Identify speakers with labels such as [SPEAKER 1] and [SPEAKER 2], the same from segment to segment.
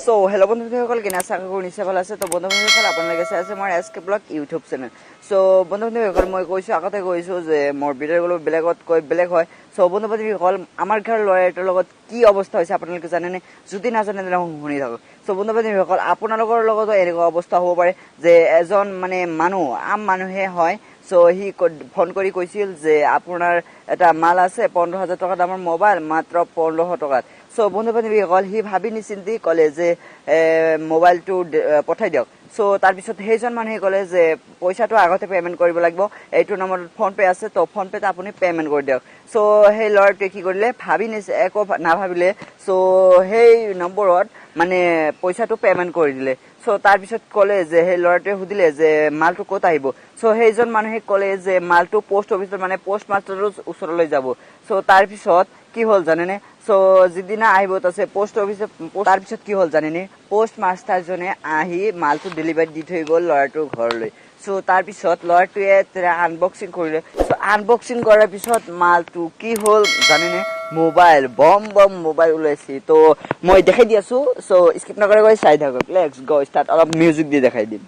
[SPEAKER 1] so hello' বন্ধুসকল কেনে আছে আশা কৰোঁ নিশ্চয় ভাল আছে তো বন্ধুসকল আপোনালোকে চাই আছে মোৰ এছকে ব্লগ ইউটিউব চেনেল সো বন্ধুসকল মই কৈছোঁ আগতে কৈছোঁ যে মোৰ ভিডিঅ'গুলো বেলেগত কৈ বেলেগ হয় সো বন্ধুসকল আমাৰ ঘৰৰ ল'ৰা এটাৰ লগত কি অৱস্থা হৈছে আপোনালোকে জানেনে যদি নাজানে তেনেহ'লে শুনি থাকক সো বন্ধুসকল আপোনালোকৰ লগতো এনেকুৱা অৱস্থা হ'ব পাৰে যে এজন মানে মানুহ আম মানুহে হয় সো হি ফোন কৰি কৈছিল যে আপোনাৰ এটা মাল আছে 15,000 টকা দামৰ মোবাইল মাত্ৰ 1500 টকাত সো বন্ধুসকল হি ভাবি নিচিন্তি ক'লে যে মোবাইলটো পঠাই দিয়ক সো তাৰপিছত সেইজন মানুহে ক'লে যে পইচাটো আগতে পেমেণ্ট কৰিব লাগিব এইটো নম্বৰত ফোন পে আছে তো ফোন পেতে আপুনি পেমেণ্ট কৰি দিয়ক সো সেই ল'ৰাটোৱে কি কৰিলে ভাবি একো নাভাবিলে সো সেই নম্বৰত মানে পইচাটো পেমেণ্ট কৰি দিলে সো তাৰপিছত ক'লে যে সেই ল'ৰাটোৱে সুধিলে যে মালটো ক'ত আহিব সো সেইজন মানুহে ক'লে যে মালটো পোষ্ট অফিচত মানে পোষ্ট মাষ্টাৰৰ ওচৰলৈ যাব সো তাৰপিছত কি হ'ল জানেনে সো যিদিনা আহিব তাছে পোষ্ট অফিচে তাৰপিছত কি হ'ল জানেনে পোষ্ট মাষ্টাৰজনে আহি মালটো ডেলিভাৰী দি থৈ গ'ল ল'ৰাটোৰ ঘৰলৈ সো তাৰপিছত ল'ৰাটোৱে আনবক্সিং কৰিলে সো আনবক্সিং কৰাৰ পিছত মালটো কি হ'ল জানেনে মোবাইল বম মোবাইল ওলাইছে তো মই দেখাই দি আছো সো স্কিপ নকৰাকৈ চাই থাকক লেটস গো ষ্টাৰ্ট অলপ মিউজিক দি দেখাই দিম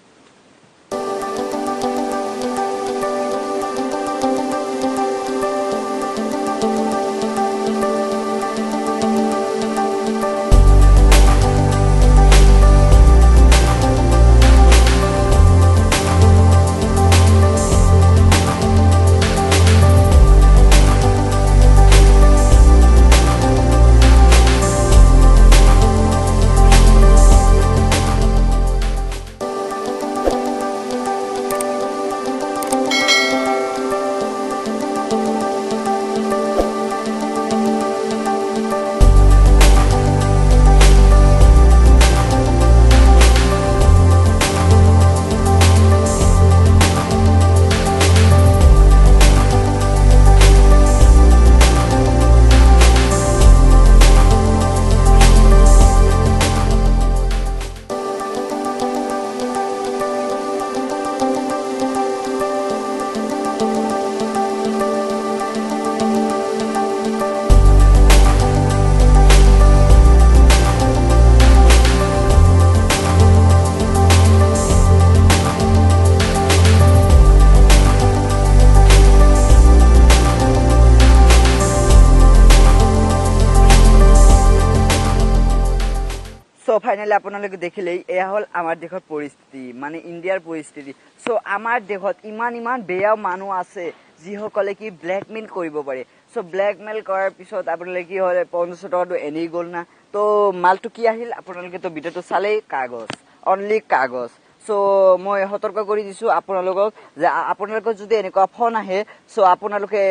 [SPEAKER 1] সো ফাইনালি আপোনালোকে দেখিলেই এয়া হ'ল আমাৰ দেশৰ পৰিস্থিতি মানে ইণ্ডিয়াৰ পৰিস্থিতি সো আমাৰ দেশত ইমান বেয়া মানুহ আছে যিসকলে কি ব্লেকমেইল কৰিব পাৰে সো ব্লেকমেইল কৰাৰ পিছত আপোনালোকে কি হ'লে 500 টকাটো এনেই গ'ল না তো মালটো কি আহিল আপোনালোকেতো ভিডিঅ'টো চালেই কাগজ অনলি কাগজ সো মই সতৰ্ক কৰি দিছো আপোনালোকক যে আপোনালোকৰ যদি এনেকুৱা ফোন আহে সো আপোনালোকে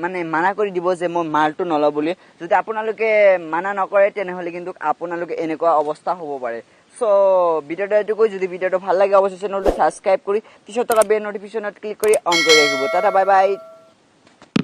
[SPEAKER 1] মানে মানা কৰি দিব যে মই মালটো নলওঁ বুলি যদি আপোনালোকে মানা নকৰে তেনেহ'লে কিন্তু আপোনালোকে এনেকুৱা অৱস্থা হ'ব পাৰে সো ভিডিঅ'টো এইটোকৈ যদি ভিডিঅ'টো ভাল লাগে অৱশ্যে চেনেলটো সাবস্ক্ৰাইব কৰি পিছত থকা বেল নটিফিকেশ্যনত ক্লিক কৰি অন কৰি ৰাখিব টাটা বাই বাই